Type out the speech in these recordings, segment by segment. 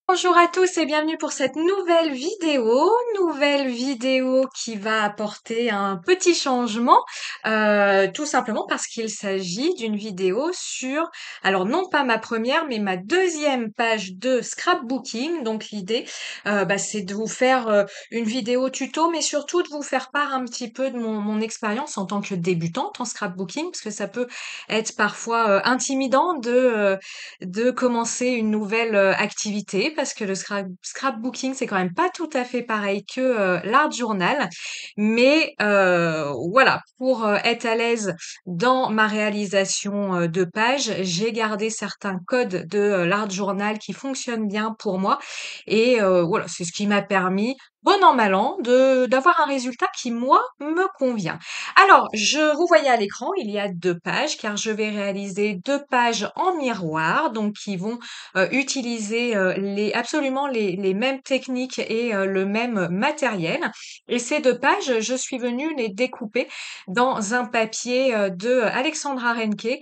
Bonjour à tous et bienvenue pour cette nouvelle vidéo qui va apporter un petit changement, tout simplement parce qu'il s'agit d'une vidéo sur, alors non pas ma première, mais ma deuxième page de scrapbooking. Donc l'idée, c'est de vous faire une vidéo tuto, mais surtout de vous faire part un petit peu de mon expérience en tant que débutante en scrapbooking, parce que ça peut être parfois intimidant de commencer une nouvelle activité parce que le scrapbooking, c'est quand même pas tout à fait pareil que l'art journal. Mais voilà, pour être à l'aise dans ma réalisation de pages, j'ai gardé certains codes de l'art journal qui fonctionnent bien pour moi. Et voilà, c'est ce qui m'a permis, bon an mal an, d'avoir un résultat qui, moi, me convient. Alors, vous voyez à l'écran, il y a 2 pages, car je vais réaliser 2 pages en miroir, donc qui vont utiliser absolument les mêmes techniques et le même matériel. Et ces 2 pages, je suis venue les découper dans un papier de Alexandra Renke,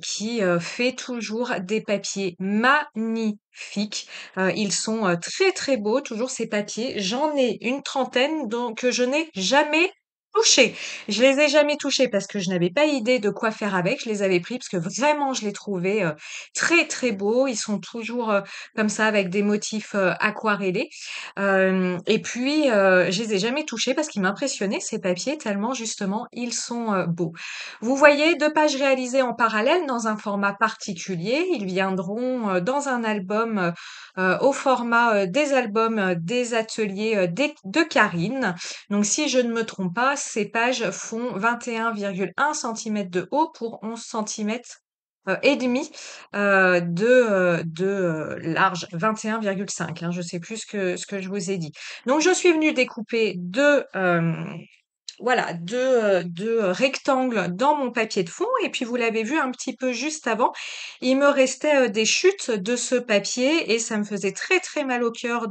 qui fait toujours des papiers magnifiques. Ils sont très très beaux, toujours ces papiers. J'en ai une trentaine donc que je n'ai jamais touchés. Je les ai jamais touchés parce que je n'avais pas idée de quoi faire avec. Je les avais pris parce que vraiment je les trouvais très très beaux. Ils sont toujours comme ça avec des motifs aquarellés. Et puis je les ai jamais touchés parce qu'ils m'impressionnaient ces papiers tellement justement ils sont beaux. Vous voyez 2 pages réalisées en parallèle dans un format particulier. Ils viendront dans un album au format des albums des ateliers de Karine. Donc si je ne me trompe pas, ces pages font 21,1 cm de haut pour 11 cm et demi de large, 21,5, hein, je sais plus ce que je vous ai dit. Donc je suis venue découper voilà, 2 rectangles dans mon papier de fond et puis vous l'avez vu un petit peu juste avant, il me restait, des chutes de ce papier et ça me faisait très, très mal au cœur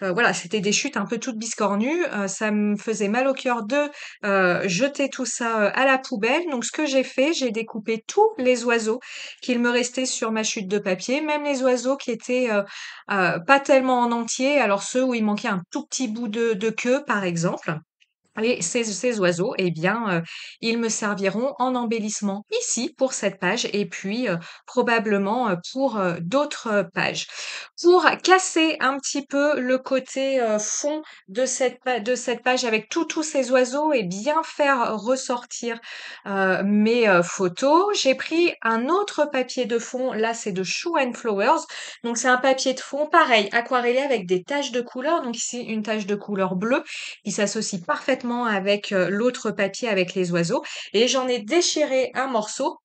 voilà, c'était des chutes un peu toutes biscornues, ça me faisait mal au cœur de jeter tout ça à la poubelle. Donc ce que j'ai fait, j'ai découpé tous les oiseaux qu'il me restait sur ma chute de papier, même les oiseaux qui étaient pas tellement en entier, alors ceux où il manquait un tout petit bout de queue, par exemple. Et ces oiseaux, eh bien, ils me serviront en embellissement ici pour cette page et puis probablement pour d'autres pages. Pour casser un petit peu le côté fond de cette page avec tous ces oiseaux et bien faire ressortir mes photos, j'ai pris un autre papier de fond. Là, c'est de Shoe and Flowers. Donc, c'est un papier de fond, pareil, aquarellé avec des taches de couleur. Donc, ici, une tache de couleur bleue qui s'associe parfaitement avec l'autre papier avec les oiseaux. Et j'en ai déchiré un morceau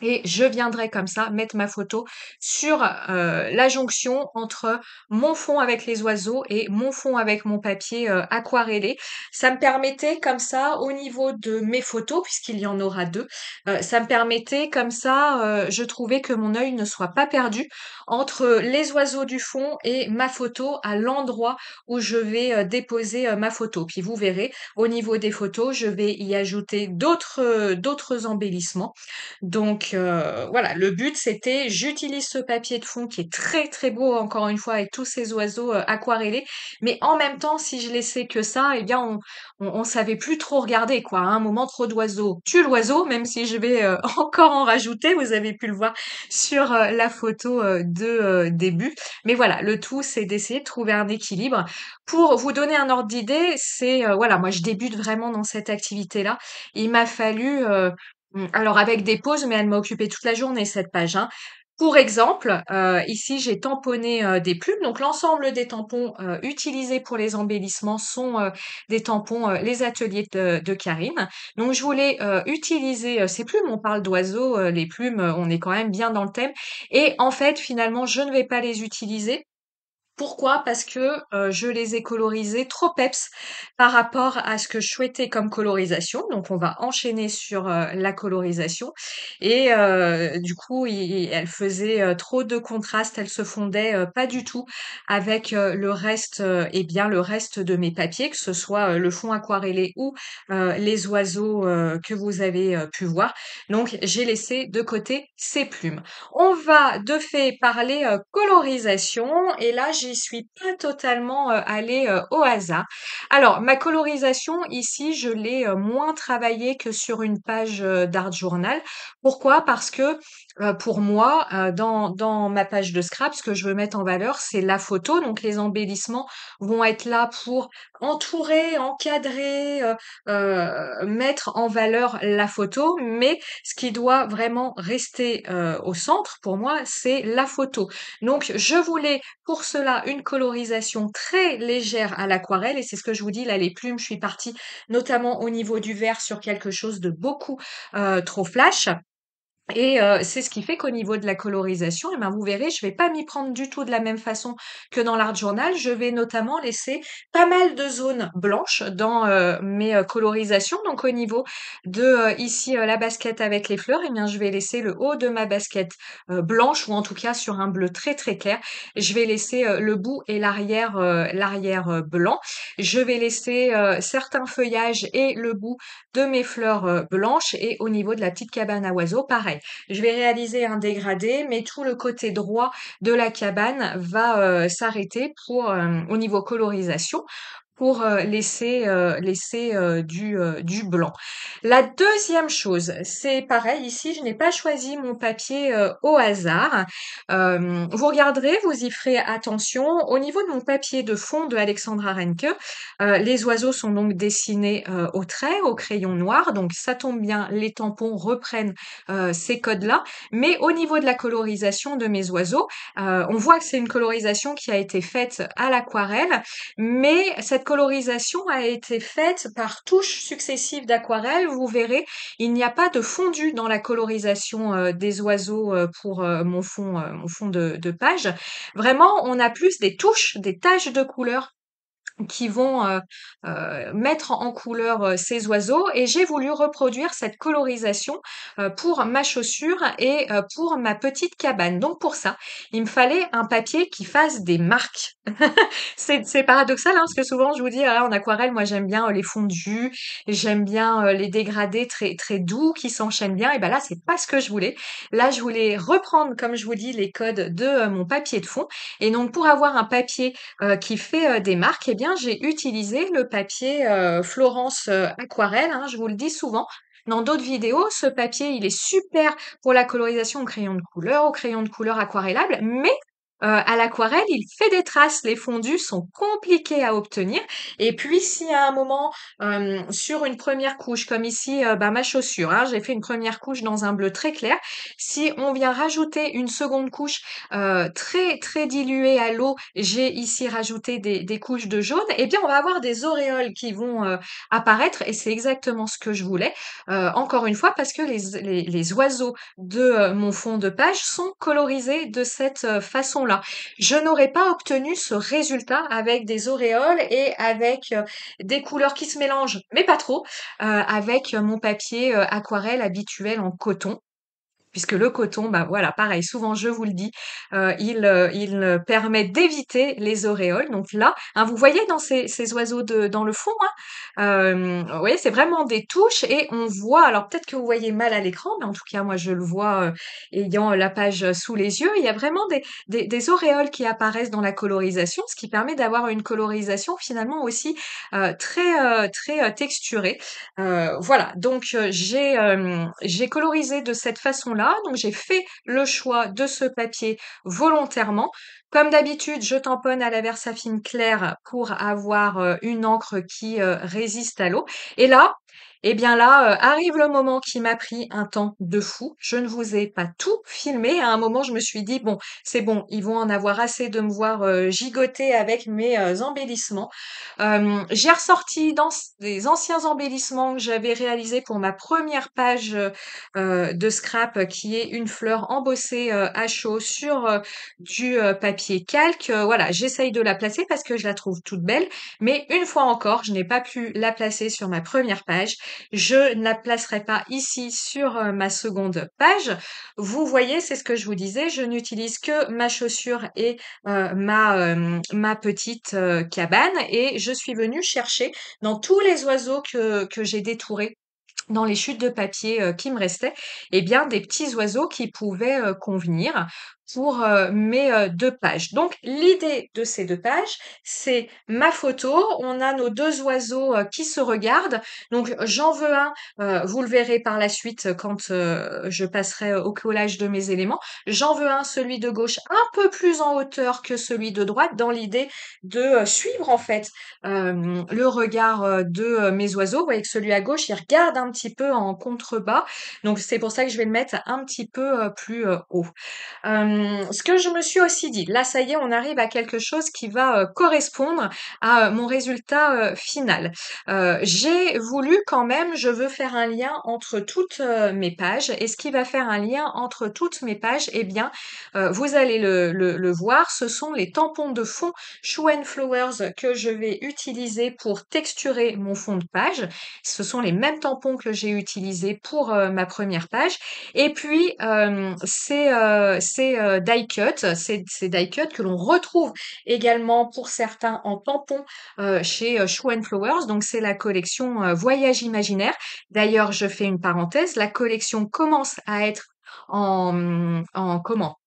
et je viendrai comme ça mettre ma photo sur la jonction entre mon fond avec les oiseaux et mon fond avec mon papier aquarellé. Ça me permettait comme ça, au niveau de mes photos, puisqu'il y en aura 2, ça me permettait comme ça, je trouvais que mon œil ne soit pas perdu entre les oiseaux du fond et ma photo à l'endroit où je vais déposer ma photo. Puis vous verrez, au niveau des photos, je vais y ajouter d'autres embellissements. Donc voilà, le but c'était j'utilise ce papier de fond qui est très très beau encore une fois avec tous ces oiseaux aquarellés, mais en même temps si je laissais que ça, eh bien on savait plus trop regarder quoi. À un moment trop d'oiseaux tue l'oiseau, même si je vais encore en rajouter. Vous avez pu le voir sur la photo de début. Mais voilà, le tout c'est d'essayer de trouver un équilibre. Pour vous donner un ordre d'idée, c'est voilà, moi je débute vraiment dans cette activité-là. Il m'a fallu alors avec des pauses, mais elle m'a occupé toute la journée cette page, hein. Pour exemple, ici j'ai tamponné, des plumes, donc l'ensemble des tampons, utilisés pour les embellissements sont, des tampons, Les Ateliers de Karine. Donc je voulais, utiliser, ces plumes, on parle d'oiseaux, les plumes, on est quand même bien dans le thème et en fait finalement je ne vais pas les utiliser Pourquoi? Parce que, je les ai colorisés trop peps par rapport à ce que je souhaitais comme colorisation. Donc on va enchaîner sur, la colorisation et du coup, elle faisait, trop de contraste. Elle se fondait, pas du tout avec, le reste, et bien le reste de mes papiers, que ce soit, le fond aquarellé ou, les oiseaux, que vous avez, pu voir. Donc j'ai laissé de côté ces plumes. On va de fait parler colorisation et là j'y suis pas totalement allée au hasard. Alors ma colorisation ici je l'ai moins travaillée que sur une page d'art journal. Pourquoi? Parce que pour moi dans ma page de scrap ce que je veux mettre en valeur c'est la photo donc les embellissements vont être là pour entourer, encadrer, mettre en valeur la photo mais ce qui doit vraiment rester, au centre pour moi, c'est la photo. Donc je voulais pour cela une colorisation très légère à l'aquarelle et c'est ce que je vous dis là, les plumes, je suis partie notamment au niveau du vert sur quelque chose de beaucoup, trop flash. Et c'est ce qui fait qu'au niveau de la colorisation, eh ben, vous verrez, je vais pas m'y prendre du tout de la même façon que dans l'art journal. Je vais notamment laisser pas mal de zones blanches dans, mes, colorisations. Donc au niveau de, ici, la basket avec les fleurs, eh bien, je vais laisser le haut de ma basket, blanche ou en tout cas sur un bleu très, très clair. Je vais laisser, le bout et l'arrière, blanc. Je vais laisser, certains feuillages et le bout de mes fleurs, blanches et au niveau de la petite cabane à oiseaux, pareil. Je vais réaliser un dégradé, mais tout le côté droit de la cabane va, s'arrêter pour, au niveau colorisation, pour, laisser, du blanc. La deuxième chose, c'est pareil, ici, je n'ai pas choisi mon papier, au hasard. Vous regarderez, vous y ferez attention. Au niveau de mon papier de fond de Alexandra Renke, les oiseaux sont donc dessinés, au trait, au crayon noir, donc ça tombe bien, les tampons reprennent, ces codes-là. Mais au niveau de la colorisation de mes oiseaux, on voit que c'est une colorisation qui a été faite à l'aquarelle, mais cette colorisation a été faite par touches successives d'aquarelle. Vous verrez, il n'y a pas de fondu dans la colorisation, des oiseaux, pour, mon fond de page. Vraiment, on a plus des touches, des taches de couleur qui vont, mettre en couleur, ces oiseaux et j'ai voulu reproduire cette colorisation, pour ma chaussure et pour ma petite cabane. Donc pour ça, il me fallait un papier qui fasse des marques. C'est paradoxal, hein, parce que souvent je vous dis, ah, en aquarelle, moi j'aime bien, les fondus, j'aime bien, les dégradés très très doux qui s'enchaînent bien et ben là, c'est pas ce que je voulais. Là, je voulais reprendre, comme je vous dis, les codes de, mon papier de fond et donc pour avoir un papier qui fait, des marques, eh bien, j'ai utilisé le papier, Florence, aquarelle, hein, je vous le dis souvent. Dans d'autres vidéos, ce papier, il est super pour la colorisation au crayon de couleur aquarellable, mais à l'aquarelle, il fait des traces. Les fondus sont compliqués à obtenir et puis si à un moment, sur une première couche, comme ici, bah, ma chaussure, hein, j'ai fait une première couche dans un bleu très clair. Si on vient rajouter une seconde couche, très, très diluée à l'eau, j'ai ici rajouté des couches de jaune, eh bien, on va avoir des auréoles qui vont, apparaître et c'est exactement ce que je voulais. Encore une fois parce que les oiseaux de, mon fond de page sont colorisés de cette, façon-là. Je n'aurais pas obtenu ce résultat avec des auréoles et avec, des couleurs qui se mélangent, mais pas trop, avec mon papier, aquarelle habituel en coton. Puisque le coton, bah, voilà, pareil, souvent je vous le dis, il permet d'éviter les auréoles. Donc là, hein, vous voyez dans ces oiseaux dans le fond, hein, vous voyez, c'est vraiment des touches et on voit alors peut-être que vous voyez mal à l'écran, mais en tout cas moi je le vois, ayant la page, sous les yeux. Il y a vraiment des auréoles qui apparaissent dans la colorisation, ce qui permet d'avoir une colorisation finalement aussi, très, texturée. Voilà, donc j'ai colorisé de cette façon-là, donc j'ai fait le choix de ce papier volontairement. Comme d'habitude, je tamponne à la Versafine claire pour avoir, une encre qui, résiste à l'eau et là, Et bien là, arrive le moment qui m'a pris un temps de fou. Je ne vous ai pas tout filmé. À un moment, je me suis dit: «Bon, c'est bon, ils vont en avoir assez de me voir, gigoter avec mes, embellissements». J'ai ressorti des anciens embellissements que j'avais réalisés pour ma première page, de scrap, qui est une fleur embossée, à chaud sur, du, papier calque. Voilà, j'essaye de la placer parce que je la trouve toute belle, mais une fois encore, je n'ai pas pu la placer sur ma première page. Je ne la placerai pas ici sur, ma seconde page. Vous voyez, c'est ce que je vous disais, je n'utilise que ma chaussure et ma petite, cabane, et je suis venue chercher dans tous les oiseaux que j'ai détourés dans les chutes de papier, qui me restaient, eh bien, des petits oiseaux qui pouvaient, convenir pour, mes, 2 pages. Donc l'idée de ces 2 pages, c'est ma photo, on a nos 2 oiseaux, qui se regardent. Donc j'en veux un, vous le verrez par la suite quand, je passerai au collage de mes éléments. J'en veux un, celui de gauche, un peu plus en hauteur que celui de droite, dans l'idée de, suivre en fait, le regard, de, mes oiseaux. Vous voyez que celui à gauche, il regarde un petit peu en contrebas, donc c'est pour ça que je vais le mettre un petit peu, plus, haut. Ce que je me suis aussi dit, là ça y est, on arrive à quelque chose qui va, correspondre à, mon résultat, final. J'ai voulu quand même, je veux faire un lien entre toutes, mes pages, et ce qui va faire un lien entre toutes mes pages, eh bien, vous allez le voir, ce sont les tampons de fond Shoe and Flowers que je vais utiliser pour texturer mon fond de page. Ce sont les mêmes tampons que j'ai utilisés pour, ma première page, et puis, ces die cut, ces die cut que l'on retrouve également pour certains en tampons, chez, Shoe and Flowers. Donc c'est la collection, Voyage imaginaire. D'ailleurs, je fais une parenthèse, la collection commence à être en comment?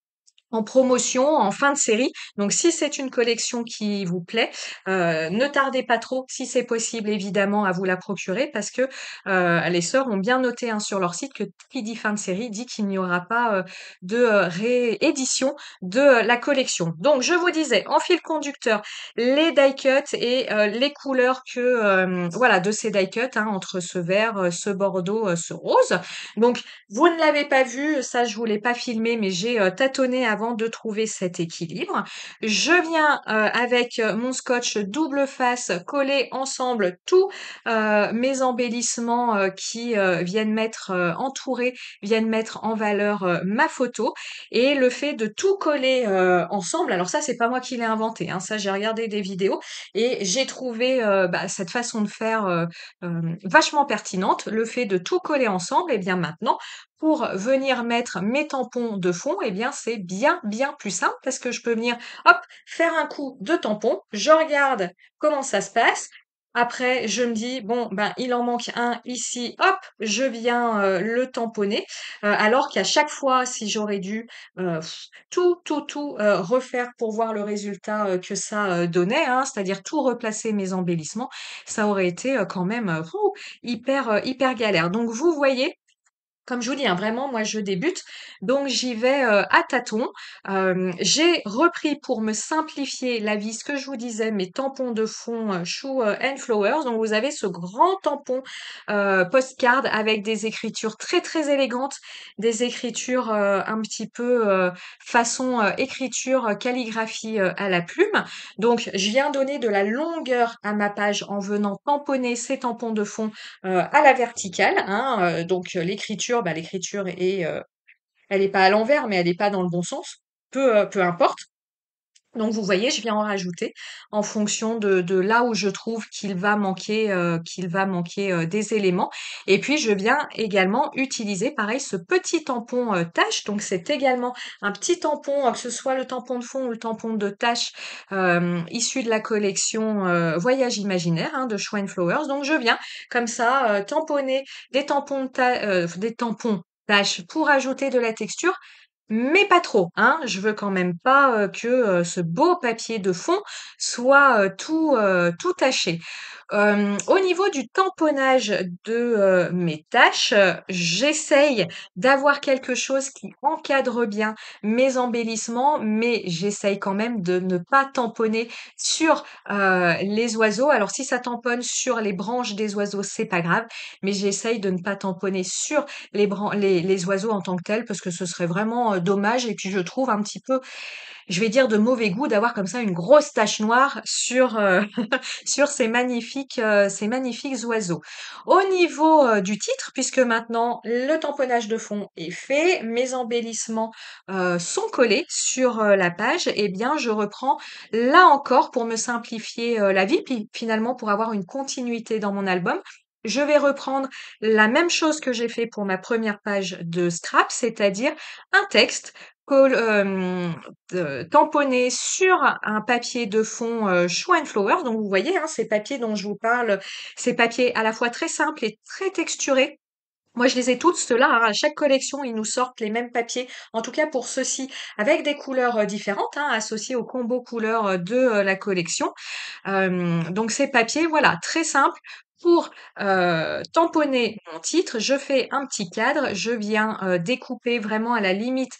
En promotion, en fin de série. Donc si c'est une collection qui vous plaît, ne tardez pas trop, si c'est possible évidemment, à vous la procurer, parce que, les sœurs ont bien noté, hein, sur leur site, que qui dit fin de série dit qu'il n'y aura pas, de, réédition de, la collection. Donc je vous disais, en fil conducteur, les die cut et les couleurs que, voilà, de ces die cut, hein, entre ce vert, ce bordeaux, ce rose. Donc vous ne l'avez pas vu, ça je vous l'ai pas filmé, mais j'ai, tâtonné avant de trouver cet équilibre. Je viens, avec, mon scotch double face, coller ensemble tous, mes embellissements, qui, viennent mettre en valeur, ma photo, et le fait de tout coller, ensemble, alors ça c'est pas moi qui l'ai inventé, hein, ça j'ai regardé des vidéos et j'ai trouvé, cette façon de faire, vachement pertinente. Le fait de tout coller ensemble, et bien maintenant, pour venir mettre mes tampons de fond, eh bien, c'est bien, bien plus simple, parce que je peux venir, hop, faire un coup de tampon, je regarde comment ça se passe. Après, je me dis, bon, ben, il en manque un ici, hop, je viens, le tamponner. Alors qu'à chaque fois, si j'aurais dû, heu, tout, refaire pour voir le résultat, que ça, donnait, hein, c'est-à-dire tout replacer mes embellissements, ça aurait été, quand même, hyper galère. Donc vous voyez, comme je vous dis, hein, vraiment, moi, je débute, donc j'y vais, à tâtons. J'ai repris, pour me simplifier la vie, ce que je vous disais, mes tampons de fond, Shoe, and Flowers. Donc vous avez ce grand tampon, postcard avec des écritures très, très élégantes, des écritures, un petit peu, façon, écriture, calligraphie, à la plume. Donc je viens donner de la longueur à ma page en venant tamponner ces tampons de fond, à la verticale, hein, donc l'écriture est, elle est pas à l'envers, mais elle est pas dans le bon sens. Peu importe. Donc vous voyez, je viens en rajouter en fonction de là où je trouve qu'il va manquer, des éléments, et puis je viens également utiliser pareil ce petit tampon, tache. Donc c'est également un petit tampon, que ce soit le tampon de fond ou le tampon de tache, issu de la collection, Voyage imaginaire, hein, de Shoe and Flowers. Donc je viens comme ça, tamponner des tampons taches pour ajouter de la texture, mais pas trop, hein. Je veux quand même pas, que, ce beau papier de fond soit, tout taché. Au niveau du tamponnage de, mes tâches, j'essaye d'avoir quelque chose qui encadre bien mes embellissements, mais j'essaye quand même de ne pas tamponner sur, les oiseaux. Alors si ça tamponne sur les branches des oiseaux, c'est pas grave, mais j'essaye de ne pas tamponner sur les oiseaux en tant que tels parce que ce serait vraiment, dommage et puis je trouve un petit peu, je vais dire de mauvais goût d'avoir comme ça une grosse tache noire sur, sur ces magnifiques oiseaux. Au niveau, du titre, puisque maintenant le tamponnage de fond est fait, mes embellissements, sont collés sur, la page et bien je reprends là encore pour me simplifier, la vie, puis finalement pour avoir une continuité dans mon album, je vais reprendre la même chose que j'ai fait pour ma première page de scrap, c'est-à-dire un texte col tamponné sur un papier de fond, Show and Flower. Donc vous voyez, hein, ces papiers dont je vous parle, ces papiers à la fois très simples et très texturés. Moi, je les ai toutes ceux-là, hein. À chaque collection, ils nous sortent les mêmes papiers, en tout cas pour ceux-ci, avec des couleurs, différentes, hein, associées au combo couleurs, de, la collection. Donc ces papiers, voilà, très simples pour, tamponner mon titre, je fais un petit cadre, je viens, découper vraiment à la limite,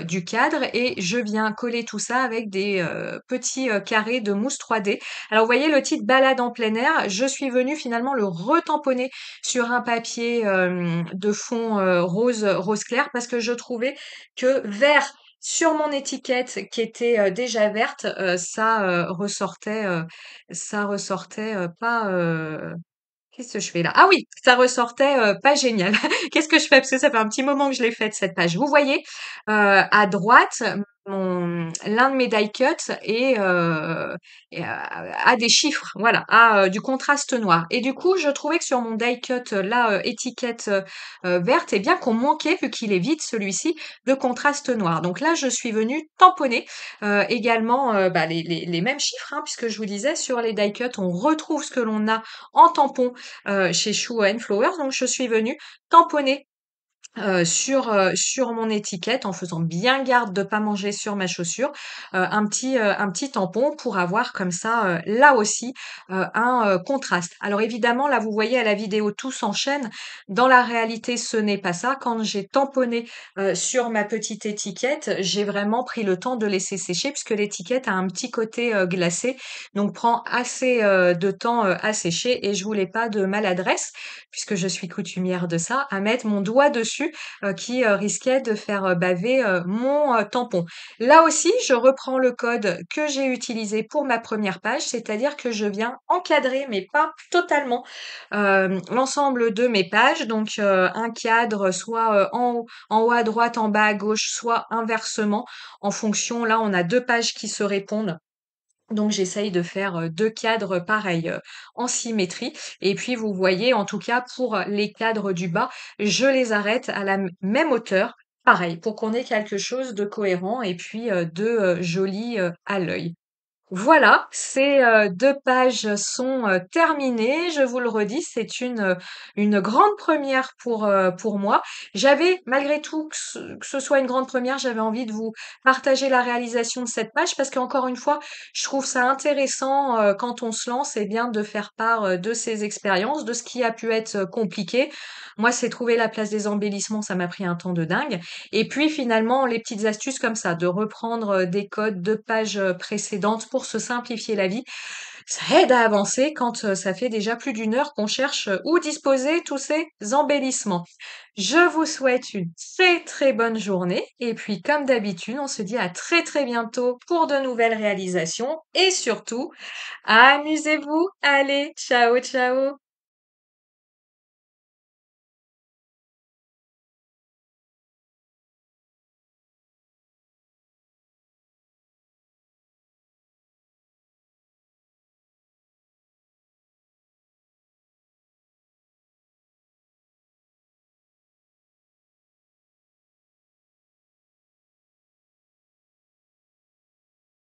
du cadre et je viens coller tout ça avec des, petits, carrés de mousse 3D. Alors vous voyez le titre «Balade en plein air», je suis venue finalement le retamponner sur un papier, de fond, rose clair parce que je trouvais que vert sur mon étiquette qui était, déjà verte, ça ressortait, pas, qu'est-ce que je fais là? Ah oui, ça ressortait, pas génial. Qu'est-ce que je fais? Parce que ça fait un petit moment que je l'ai faite cette page. Vous voyez, à droite, l'un de mes die cuts a des chiffres, voilà, a, du contraste noir et du coup, je trouvais que sur mon die cut, là, étiquette, verte et bien qu'on manquait, vu qu'il est vide celui-ci, de contraste noir. Donc là, je suis venue tamponner, également, bah, les mêmes chiffres, hein, puisque je vous disais sur les die cut, on retrouve ce que l'on a en tampon, chez Shoe and Flowers. Donc je suis venue tamponner sur mon étiquette en faisant bien garde de pas manger sur ma chaussure, un petit tampon pour avoir comme ça, là aussi, un, contraste. Alors évidemment, là, vous voyez à la vidéo tout s'enchaîne. Dans la réalité, ce n'est pas ça. Quand j'ai tamponné, sur ma petite étiquette, j'ai vraiment pris le temps de laisser sécher puisque l'étiquette a un petit côté, glacé, donc prend assez, de temps, à sécher et je voulais pas de maladresse, puisque je suis coutumière de ça, à mettre mon doigt dessus qui, risquait de faire, baver, mon, tampon. Là aussi, je reprends le code que j'ai utilisé pour ma première page, c'est-à-dire que je viens encadrer, mais pas totalement, l'ensemble de mes pages. Donc, un cadre soit, en haut à droite, en bas à gauche, soit inversement en fonction là, on a 2 pages qui se répondent. Donc j'essaye de faire, 2 cadres pareils, en symétrie et puis vous voyez en tout cas pour les cadres du bas, je les arrête à la même hauteur, pareil pour qu'on ait quelque chose de cohérent et puis, de, joli, à l'œil. Voilà, ces, 2 pages sont, terminées. Je vous le redis, c'est une grande première pour moi. J'avais malgré tout que ce soit une grande première, j'avais envie de vous partager la réalisation de cette page parce qu'encore une fois, je trouve ça intéressant, quand on se lance et bien de faire part, de ses expériences, de ce qui a pu être, compliqué. Moi, c'est trouver la place des embellissements, ça m'a pris un temps de dingue et puis finalement, les petites astuces comme ça, de reprendre, des codes de pages, précédentes pour se simplifier la vie, ça aide à avancer quand, ça fait déjà plus d'une heure qu'on cherche, où disposer tous ces embellissements. Je vous souhaite une très, très bonne journée et puis comme d'habitude, on se dit à très, très bientôt pour de nouvelles réalisations et surtout, amusez-vous. Allez, ciao, ciao.